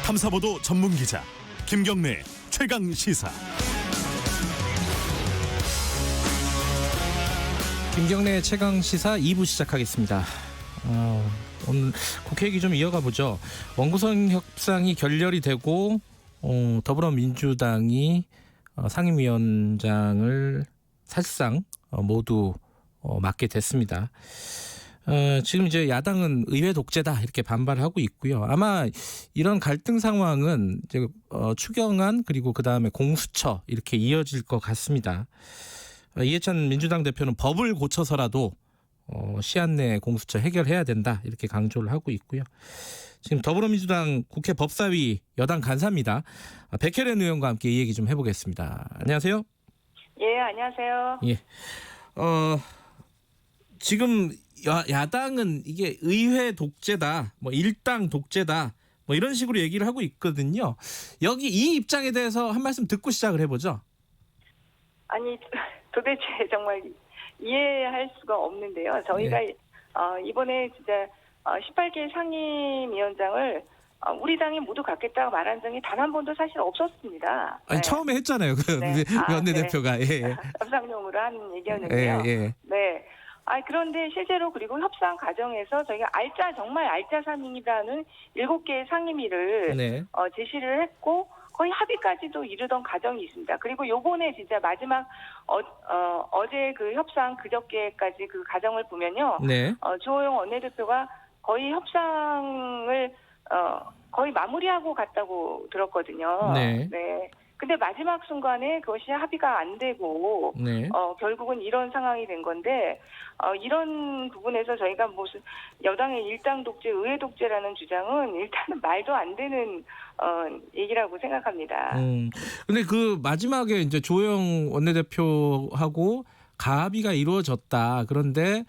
탐사보도 전문 기자 김경래 최강 시사. 김경래 최강 시사 2부 시작하겠습니다. 오늘 국회 얘기 좀 이어가 보죠. 원구성 협상이 결렬이 되고 더불어민주당이 상임위원장을 사실상 모두 맡게 됐습니다. 지금 이제 야당은 의회 독재다 이렇게 반발하고 있고요. 아마 이런 갈등 상황은 이제 추경안 그리고 그 다음에 공수처 이렇게 이어질 것 같습니다. 이해찬 민주당 대표는 법을 고쳐서라도 시한 내에 공수처 해결해야 된다 이렇게 강조를 하고 있고요. 지금 더불어민주당 국회 법사위 여당 간사입니다. 백혜련 의원과 함께 이 얘기 좀 해보겠습니다. 안녕하세요. 예, 안녕하세요. 예. 지금 야당은 이게 의회 독재다, 뭐 일당 독재다, 뭐 이런 식으로 얘기를 하고 있거든요. 여기 이 입장에 대해서 한 말씀 듣고 시작을 해보죠. 아니 도대체 정말 이해할 수가 없는데요. 저희가 이번에 진짜 18개 상임위원장을 우리 당이 모두 갖겠다고 말한 적이 단 한 번도 사실 없었습니다. 아니, 네. 처음에 했잖아요. 그 네. 원내대표가. 네. 예. 협상용으로 한 얘기였는데요. 예. 네. 그런데 실제로 그리고 협상 과정에서 저희가 정말 알짜 상임위라는 7개의 상임위를 네. 제시를 했고 거의 합의까지도 이르던 과정이 있습니다. 그리고 요번에 진짜 마지막 어제 그 협상 그저께까지 그 과정을 보면요. 네. 주호영 원내대표가 거의 협상을 거의 마무리하고 갔다고 들었거든요. 네. 네. 근데 마지막 순간에 그것이 합의가 안 되고 네. 결국은 이런 상황이 된 건데 이런 부분에서 저희가 무슨 여당의 일당 독재, 의회 독재라는 주장은 일단은 말도 안 되는 얘기라고 생각합니다. 근데 그 마지막에 이제 조영 원내대표하고 가합의가 이루어졌다. 그런데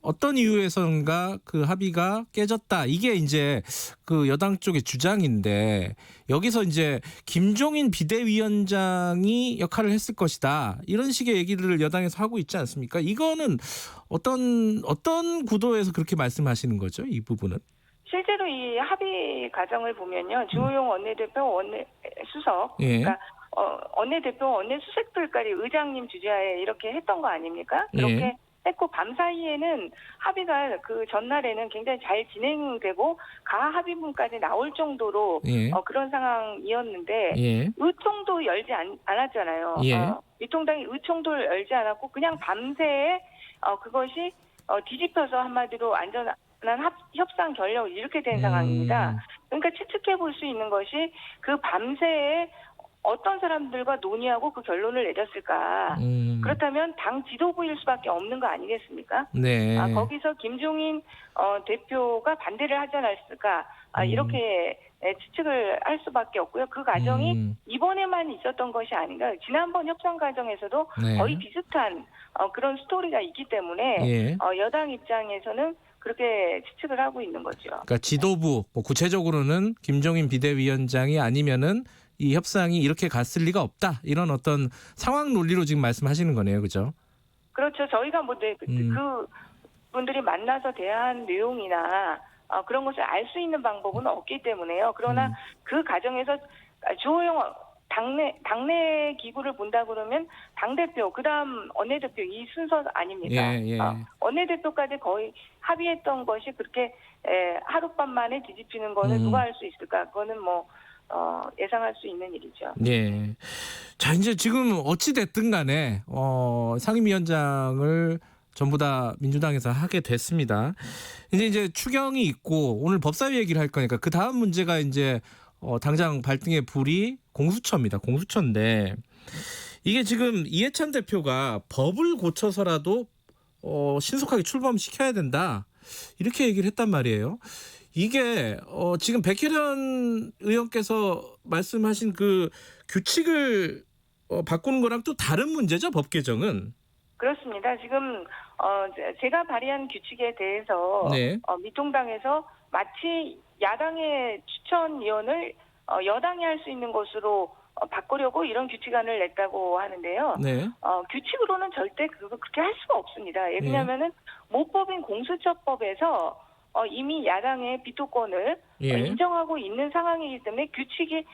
어떤 이유에선가 그 합의가 깨졌다. 이게 이제 그 여당 쪽의 주장인데 여기서 이제 김종인 비대위원장이 역할을 했을 것이다. 이런 식의 얘기를 여당에서 하고 있지 않습니까? 이거는 어떤 구도에서 그렇게 말씀하시는 거죠? 이 부분은? 실제로 이 합의 과정을 보면요. 주호영 원내대표, 원내수석, 예. 그러니까 원내대표, 원내수석들까지 의장님 주재하에 이렇게 했던 거 아닙니까? 그렇게 예. 했고 밤사이에는 합의가 그 전날에는 굉장히 잘 진행되고 가합의문까지 나올 정도로 예. 그런 상황이었는데 예. 의총도 열지 않았잖아요. 예. 미통당이 의총도 열지 않았고 그냥 밤새 그것이 뒤집혀서 한마디로 안전한 협상 결렬 이렇게 된 상황입니다. 그러니까 추측해 볼 수 있는 것이 그 밤새에 어떤 사람들과 논의하고 그 결론을 내렸을까. 그렇다면 당 지도부일 수밖에 없는 거 아니겠습니까? 네. 거기서 김종인 대표가 반대를 하지 않았을까. 이렇게 추측을 할 수밖에 없고요. 그 과정이 이번에만 있었던 것이 아닌가. 지난번 협상 과정에서도 네. 거의 비슷한 그런 스토리가 있기 때문에 예. 여당 입장에서는 그렇게 추측을 하고 있는 거죠. 그러니까 지도부, 뭐 구체적으로는 김종인 비대위원장이 아니면은 이 협상이 이렇게 갔을 리가 없다. 이런 어떤 상황 논리로 지금 말씀하시는 거네요, 그죠? 그렇죠. 저희가 그 분들이 만나서 대화한 내용이나 그런 것을 알 수 있는 방법은 없기 때문에요. 그러나 그 과정에서 주호영 당내 기구를 본다 그러면 당대표, 그다음 원내대표 이 순서 아닙니까? 예. 원내대표까지 거의 합의했던 것이 그렇게 하룻밤 만에 뒤집히는 거는 누가 할 수 있을까? 그거는 뭐 예상할 수 있는 일이죠. 예. 자, 이제 지금 어찌 됐든 간에 상임위원장을 전부 다 민주당에서 하게 됐습니다. 이제 추경이 있고 오늘 법사위 얘기를 할 거니까 그 다음 문제가 이제 당장 발등의 불이 공수처입니다. 공수처인데 이게 지금 이해찬 대표가 법을 고쳐서라도 신속하게 출범시켜야 된다. 이렇게 얘기를 했단 말이에요. 이게 지금 백혜련 의원께서 말씀하신 그 규칙을 바꾸는 거랑 또 다른 문제죠, 법 개정은? 그렇습니다. 지금 제가 발의한 규칙에 대해서 네. 미통당에서 마치 야당의 추천위원을 여당이 할 수 있는 것으로 바꾸려고 이런 규칙안을 냈다고 하는데요. 네. 규칙으로는 절대 그렇게 할 수가 없습니다. 왜냐하면은 모법인 공수처법에서 이미 야당의 비토권을 예. 인정하고 있는 상황이기 때문에 규칙이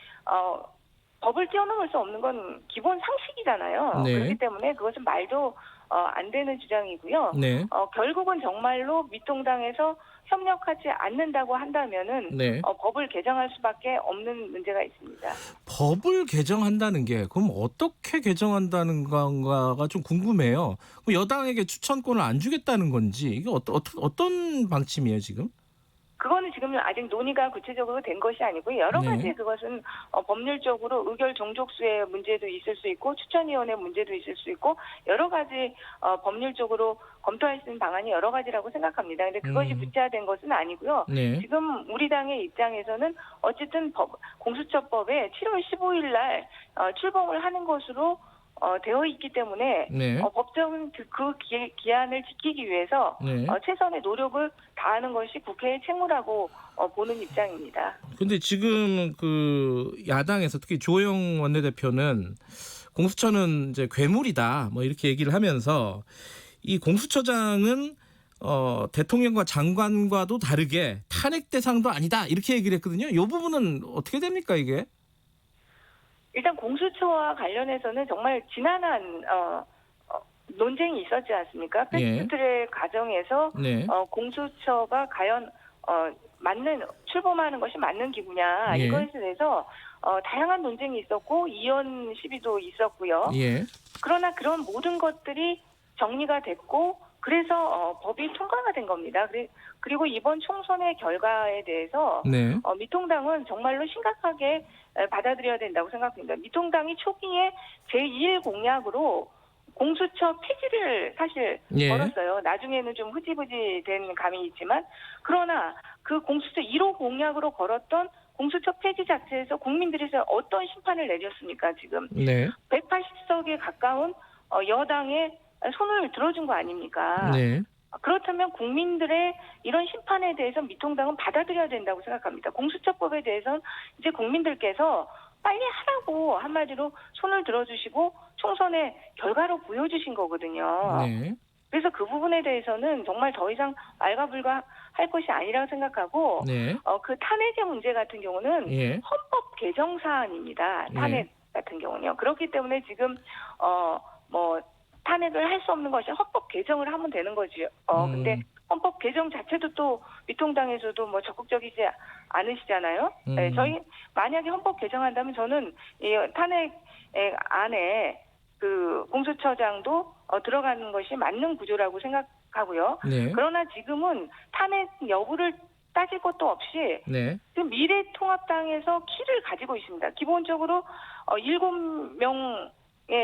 법을 뛰어넘을 수 없는 건 기본 상식이잖아요. 네. 그렇기 때문에 그것은 말도 안 되는 주장이고요. 네. 결국은 정말로 미통당에서 협력하지 않는다고 한다면은 네. 법을 개정할 수밖에 없는 문제가 있습니다. 법을 개정한다는 게 그럼 어떻게 개정한다는 건가가 좀 궁금해요. 그럼 여당에게 추천권을 안 주겠다는 건지 이게 어떤 방침이에요 지금? 그거는 지금 아직 논의가 구체적으로 된 것이 아니고 여러 네. 가지 그것은 법률적으로 의결 종족수의 문제도 있을 수 있고 추천위원회 문제도 있을 수 있고 여러 가지 법률적으로 검토할 수 있는 방안이 여러 가지라고 생각합니다. 그런데 그것이 구체화된 것은 아니고요. 네. 지금 우리 당의 입장에서는 어쨌든 공수처법에 7월 15일 날 출범을 하는 것으로 되어 있기 때문에 네. 법정은 그 기한을 지키기 위해서 네. 최선의 노력을 다하는 것이 국회의 책무라고 보는 입장입니다. 근데 지금 그 야당에서 특히 조영 원내대표는 공수처는 이제 괴물이다 뭐 이렇게 얘기를 하면서 이 공수처장은 대통령과 장관과도 다르게 탄핵 대상도 아니다 이렇게 얘기를 했거든요. 이 부분은 어떻게 됩니까 이게? 일단 공수처와 관련해서는 정말 지난한 논쟁이 있었지 않습니까? 예. 패스트트랙 과정에서 네. 공수처가 과연 출범하는 것이 맞는 기구냐 예. 이것에 대해서 다양한 논쟁이 있었고 이혼 시비도 있었고요. 예. 그러나 그런 모든 것들이 정리가 됐고 그래서 법이 통과가 된 겁니다. 그리고 이번 총선의 결과에 대해서 네. 미통당은 정말로 심각하게 받아들여야 된다고 생각합니다. 미통당이 초기에 제2일 공약으로 공수처 폐지를 사실 예. 걸었어요. 나중에는 좀 흐지부지 된 감이 있지만 그러나 그 공수처 1호 공약으로 걸었던 공수처 폐지 자체에서 국민들에서 어떤 심판을 내렸습니까? 지금 네. 180석에 가까운 여당의 손을 들어준 거 아닙니까? 네. 그렇다면 국민들의 이런 심판에 대해서 미통당은 받아들여야 된다고 생각합니다. 공수처법에 대해서는 이제 국민들께서 빨리 하라고 한마디로 손을 들어주시고 총선의 결과로 보여주신 거거든요. 네. 그래서 그 부분에 대해서는 정말 더 이상 왈가불가할 것이 아니라고 생각하고 네. 그 탄핵의 문제 같은 경우는 예. 헌법 개정 사안입니다. 탄핵 같은 경우는요. 그렇기 때문에 지금 탄핵을 할 수 없는 것이 헌법 개정을 하면 되는 거죠. 근데 헌법 개정 자체도 또 미통당에서도 적극적이지 않으시잖아요. 네, 저희 만약에 헌법 개정한다면 저는 이 탄핵 안에 그 공수처장도 들어가는 것이 맞는 구조라고 생각하고요. 네. 그러나 지금은 탄핵 여부를 따질 것도 없이 네. 지금 미래통합당에서 키를 가지고 있습니다. 기본적으로 7명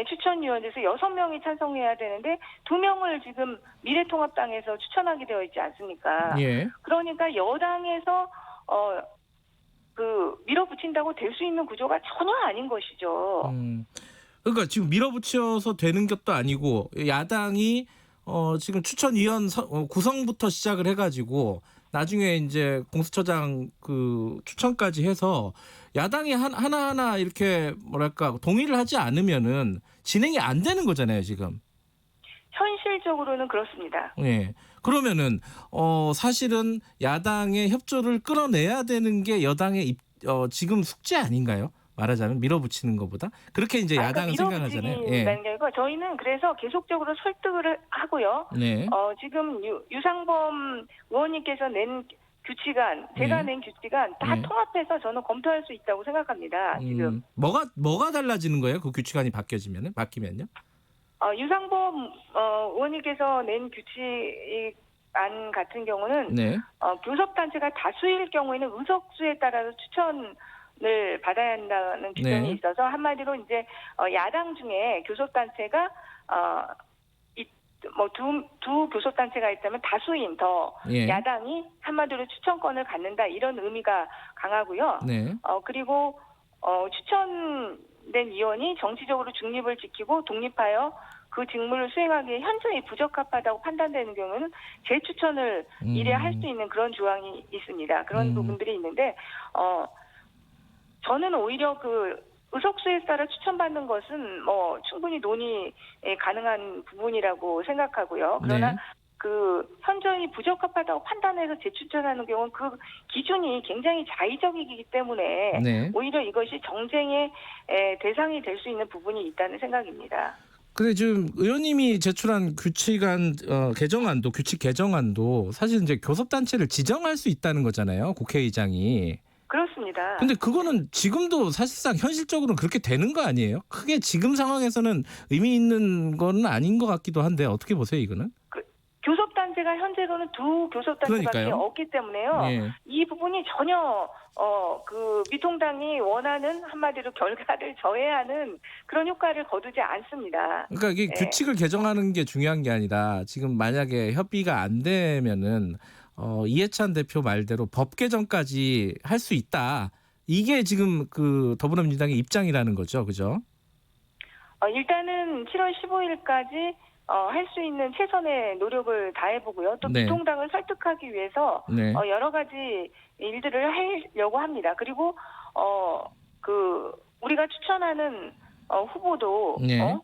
추천위원회에서 6명이 찬성해야 되는데 2명을 지금 미래통합당에서 추천하게 되어 있지 않습니까? 예. 그러니까 여당에서 밀어붙인다고 될 수 있는 구조가 전혀 아닌 것이죠. 그러니까 지금 밀어붙여서 되는 것도 아니고 야당이 지금 추천위원 구성부터 시작을 해가지고 나중에 이제 공수처장 그 추천까지 해서 야당이 하나하나 이렇게 뭐랄까 동의를 하지 않으면은 진행이 안 되는 거잖아요 지금. 현실적으로는 그렇습니다. 예. 그러면은 사실은 야당의 협조를 끌어내야 되는 게 여당의 지금 숙제 아닌가요? 말하자면 밀어붙이는 것보다 그렇게 이제 야당은 생각하잖아요. 예. 저희는 그래서 계속적으로 설득을 하고요. 네. 지금 유상범 의원님께서 낸 규칙안, 제가 낸 규칙안 다 통합해서 저는 검토할 수 있다고 생각합니다. 지금 뭐가 달라지는 거예요? 그 규칙안이 바뀌면요? 유상범 의원님께서 낸 규칙안 같은 경우는 네. 교섭단체가 다수일 경우에는 의석수에 따라서 추천을 받아야 한다는 규정이 있어서 한마디로 이제 야당 중에 교섭단체가 두 교섭단체가 있다면 다수인 야당이 한마디로 추천권을 갖는다 이런 의미가 강하고요. 네. 그리고 추천된 위원이 정치적으로 중립을 지키고 독립하여 그 직무를 수행하기에 현저히 부적합하다고 판단되는 경우는 재추천을 이래 할 수 있는 그런 조항이 있습니다. 그런 부분들이 있는데 저는 오히려 그 의석수에 따라 추천받는 것은 충분히 논의 가능한 부분이라고 생각하고요. 그러나 그 현저히 부적합하다고 판단해서 재추천하는 경우는 그 기준이 굉장히 자의적이기 때문에 네. 오히려 이것이 정쟁의 대상이 될 수 있는 부분이 있다는 생각입니다. 근데 지금 의원님이 제출한 개정안도 규칙 개정안도 사실 이제 교섭단체를 지정할 수 있다는 거잖아요. 국회의장이. 그렇습니다. 근데 그거는 지금도 사실상 현실적으로는 그렇게 되는 거 아니에요? 크게 지금 상황에서는 의미 있는 건 아닌 것 같기도 한데 어떻게 보세요, 이거는? 교섭단체가 현재로는 두 교섭단체밖에 그러니까요. 없기 때문에요. 예. 이 부분이 전혀 그 미통당이 원하는 한마디로 결과를 저해하는 그런 효과를 거두지 않습니다. 그러니까 이게 네. 규칙을 개정하는 게 중요한 게 아니라 지금 만약에 협의가 안 되면은 이해찬 대표 말대로 법 개정까지 할 수 있다. 이게 지금 그 더불어민주당의 입장이라는 거죠, 그죠? 일단은 7월 15일까지 할 수 있는 최선의 노력을 다해보고요. 또 네. 미통당을 설득하기 위해서 네. 여러 가지 일들을 하려고 합니다. 그리고 그 우리가 추천하는 후보도 네.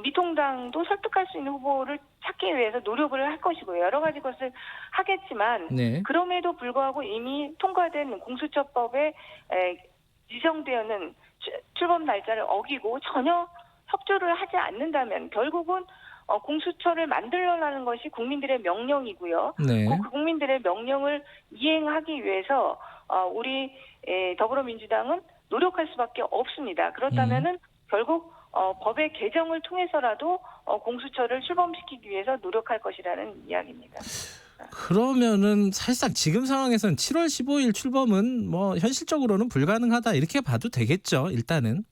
미통당도 설득할 수 있는 후보를 찾기 위해서 노력을 할 것이고요. 여러 가지 것을 하겠지만 네. 그럼에도 불구하고 이미 통과된 공수처법에 지정되어있는 출범 날짜를 어기고 전혀 협조를 하지 않는다면 결국은 공수처를 만들려는 것이 국민들의 명령이고요. 네. 그 국민들의 명령을 이행하기 위해서 우리 더불어민주당은 노력할 수밖에 없습니다. 그렇다면은 결국 법의 개정을 통해서라도 공수처를 출범시키기 위해서 노력할 것이라는 이야기입니다. 그러면은 사실상 지금 상황에서는 7월 15일 출범은 뭐 현실적으로는 불가능하다 이렇게 봐도 되겠죠, 일단은.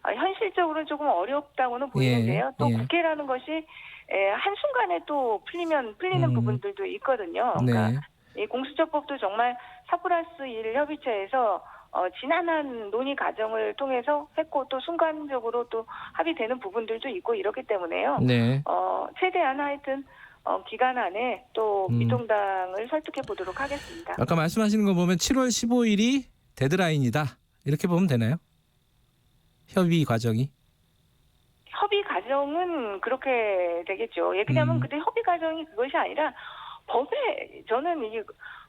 현실적으로 조금 어렵다고는 보이는데요. 또 예. 국회라는 것이 한순간에 또 풀리는 부분들도 있거든요. 그러니까 네. 이 공수처법도 정말 4+1 협의체에서 지난한 논의 과정을 통해서 했고 또 순간적으로 또 합의되는 부분들도 있고 이렇기 때문에요. 네. 최대한 하여튼 기간 안에 또 미통당을 설득해 보도록 하겠습니다. 아까 말씀하시는 거 보면 7월 15일이 데드라인이다. 이렇게 보면 되나요? 협의 과정이. 협의 과정은 그렇게 되겠죠. 얘기하면 근데 협의 과정이 그것이 아니라 법에 저는 이게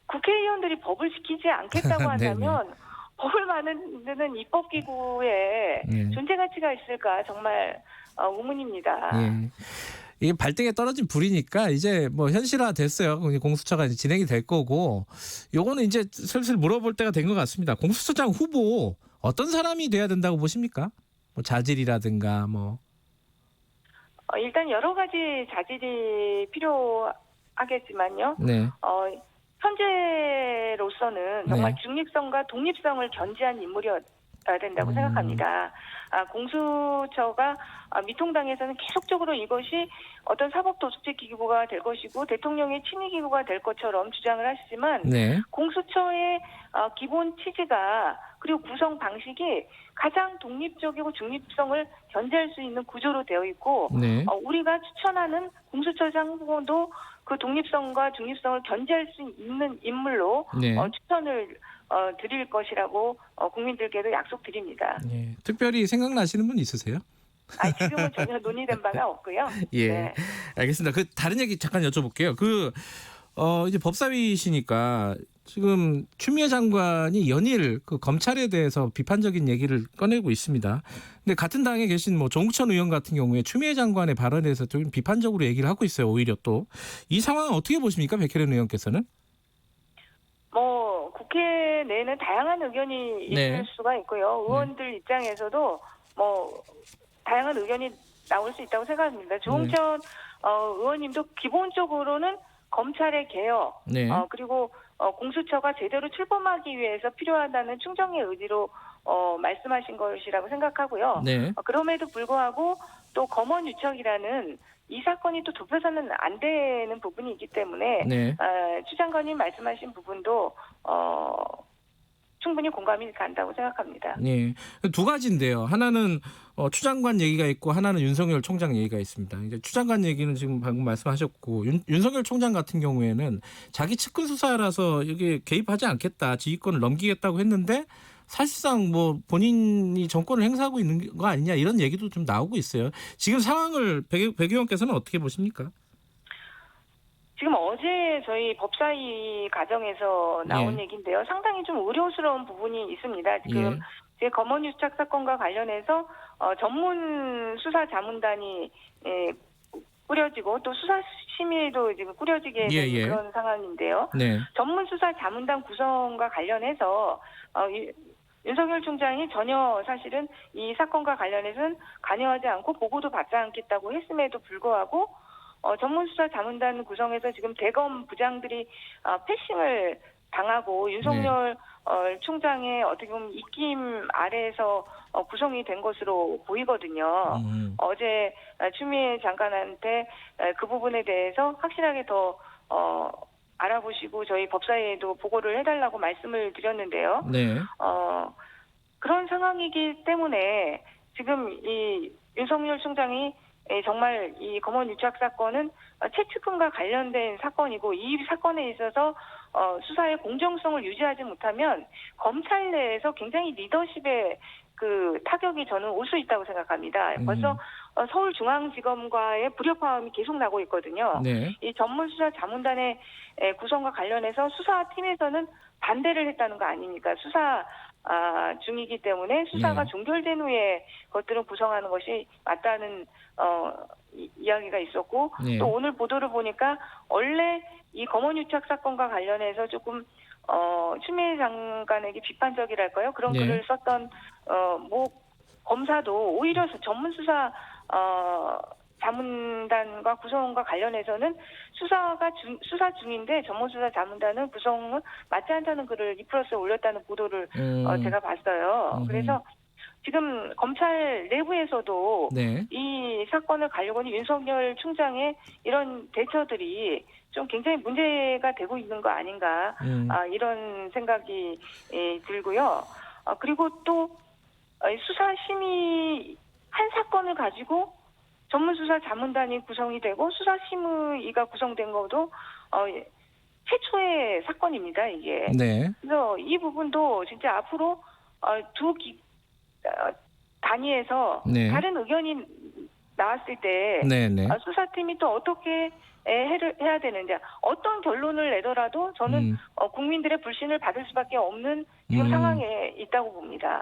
국회의원들이 법을 지키지 않겠다고 한다면 법을 만드는 입법기구에 네. 존재 가치가 있을까 정말 의문입니다. 예. 이게 발등에 떨어진 불이니까 이제 뭐 현실화 됐어요. 공수처가 이제 진행이 될 거고, 요거는 이제 슬슬 물어볼 때가 된 것 같습니다. 공수처장 후보 어떤 사람이 돼야 된다고 보십니까? 뭐 자질이라든가 뭐. 일단 여러 가지 자질이 필요하겠지만요. 네. 현재로서는 정말 중립성과 독립성을 견지한 인물이어야 된다고 생각합니다. 공수처가 미통당에서는 계속적으로 이것이 어떤 사법도둑질 기구가 될 것이고 대통령의 친위 기구가 될 것처럼 주장을 하시지만 네. 공수처의 기본 취지가 그리고 구성 방식이 가장 독립적이고 중립성을 견제할 수 있는 구조로 되어 있고 네. 우리가 추천하는 공수처장 후보도 그 독립성과 중립성을 견제할 수 있는 인물로 네. 추천을 드릴 것이라고 국민들께도 약속드립니다. 네. 특별히 생각나시는 분 있으세요? 지금은 전혀 논의된 바가 없고요. 예. 네. 알겠습니다. 그 다른 얘기 잠깐 여쭤볼게요. 이제 법사위시니까 지금 추미애 장관이 연일 그 검찰에 대해서 비판적인 얘기를 꺼내고 있습니다. 근데 같은 당에 계신 뭐 정우천 의원 같은 경우에 추미애 장관의 발언에 대해서 좀 비판적으로 얘기를 하고 있어요. 오히려 또 이 상황은 어떻게 보십니까, 백혜련 의원께서는? 국회 내에는 다양한 의견이 있을 수가 있고요. 의원들 입장에서도 다양한 의견이 나올 수 있다고 생각합니다. 조홍천 의원님도 기본적으로는 검찰의 개혁, 네. 그리고 공수처가 제대로 출범하기 위해서 필요하다는 충정의 의지로 말씀하신 것이라고 생각하고요. 네. 그럼에도 불구하고 또 검언유착이라는 이 사건이 또 좁혀서는 안 되는 부분이 있기 때문에 네. 추 장관님 말씀하신 부분도 충분히 공감이 간다고 생각합니다. 네. 두 가지인데요. 하나는 추 장관 얘기가 있고 하나는 윤석열 총장 얘기가 있습니다. 이제 추 장관 얘기는 지금 방금 말씀하셨고 윤석열 총장 같은 경우에는 자기 측근 수사라서 이게 개입하지 않겠다, 지휘권을 넘기겠다고 했는데 사실상 뭐 본인이 정권을 행사하고 있는 거 아니냐 이런 얘기도 좀 나오고 있어요. 지금 상황을 백 의원께서는 어떻게 보십니까? 지금 어제 저희 법사위 과정에서 나온 얘기인데요. 상당히 좀 우려스러운 부분이 있습니다. 지금 제 검언 유착 사건과 관련해서 전문 수사 자문단이 꾸려지고 또 수사심의도 지금 꾸려지게 된 그런 상황인데요. 네. 전문 수사 자문단 구성과 관련해서 윤석열 총장이 전혀 사실은 이 사건과 관련해서는 관여하지 않고 보고도 받지 않겠다고 했음에도 불구하고 전문 수사 자문단 구성에서 지금 대검 부장들이 패싱을 당하고 윤석열 총장의 어떻게 보면 입김 아래에서 구성이 된 것으로 보이거든요. 어제 추미애 장관한테 그 부분에 대해서 확실하게 더 알아보시고 저희 법사위에도 보고를 해달라고 말씀을 드렸는데요. 네. 그런 상황이기 때문에 지금 이 윤석열 총장이 정말 이 검언 유착 사건은 채찍금과 관련된 사건이고 이 사건에 있어서 수사의 공정성을 유지하지 못하면 검찰 내에서 굉장히 리더십의 그 타격이 저는 올 수 있다고 생각합니다. 벌써 서울중앙지검과의 불협화음이 계속 나고 있거든요. 네. 이 전문수사 자문단의 구성과 관련해서 수사팀에서는 반대를 했다는 거 아닙니까? 수사 중이기 때문에 수사가 종결된 후에 것들을 구성하는 것이 맞다는 이야기가 있었고 또 오늘 보도를 보니까 원래 이 검언유착 사건과 관련해서 조금 추미애 장관에게 비판적이랄까요? 그런 글을 썼던 뭐 검사도 오히려 전문 수사 자문단과 구성과 관련해서는 수사 중인데 전문수사 자문단은 구성은 맞지 않다는 글을 이플러스에 올렸다는 보도를 제가 봤어요. 그래서 지금 검찰 내부에서도 이 사건을 가려고는 윤석열 총장의 이런 대처들이 좀 굉장히 문제가 되고 있는 거 아닌가 이런 생각이 들고요. 그리고 또 수사심의 한 사건을 가지고 전문수사 자문단이 구성이 되고 수사심의가 구성된 것도 최초의 사건입니다, 이게. 네. 그래서 이 부분도 진짜 앞으로 두 단위에서 다른 의견이 나왔을 때 수사팀이 또 어떻게 해야 되는지 어떤 결론을 내더라도 저는 국민들의 불신을 받을 수밖에 없는 지금 상황에 있다고 봅니다.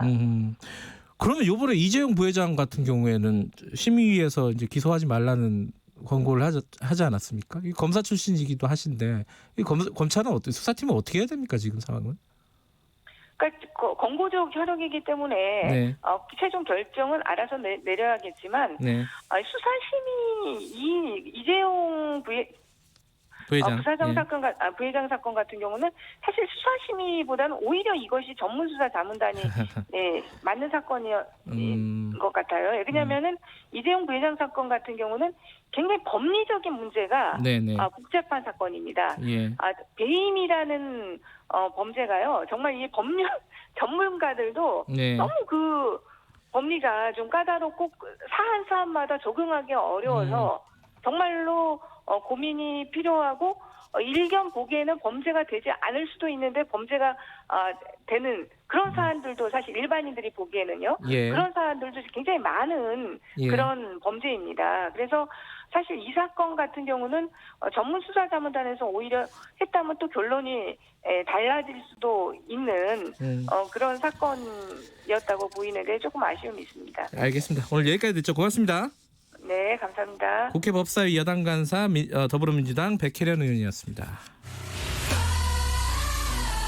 그러면 이번에 이재용 부회장 같은 경우에는 심의위에서 이제 기소하지 말라는 권고를 하지 않았습니까? 이 검사 출신이기도 하신데 이 검찰은 수사팀은 어떻게 해야 됩니까 지금 상황은? 그러니까 권고적 효력이기 때문에 최종 결정은 알아서 내려야겠지만 수사심의 이재용 부회장 사건 부회장 사건 같은 경우는 사실 수사심의보다는 오히려 이것이 전문수사 자문단이 맞는 사건인 것 같아요. 왜냐하면은 이재용 부회장 사건 같은 경우는 굉장히 법리적인 문제가 복잡한 사건입니다. 배임이라는 범죄가요. 정말 이 법률 전문가들도 너무 그 법리가 좀 까다롭고 사안마다 적응하기 어려워서 정말로 고민이 필요하고 일견 보기에는 범죄가 되지 않을 수도 있는데 범죄가 되는 그런 사안들도 사실 일반인들이 보기에는요. 그런 사안들도 굉장히 많은 그런 범죄입니다. 그래서 사실 이 사건 같은 경우는 전문수사자문단에서 오히려 했다면 또 결론이 달라질 수도 있는 그런 사건이었다고 보이는데 조금 아쉬움이 있습니다. 알겠습니다. 오늘 여기까지 듣죠. 고맙습니다. 네, 감사합니다. 국회 법사위 여당 간사 더불어민주당 백혜련 의원이었습니다.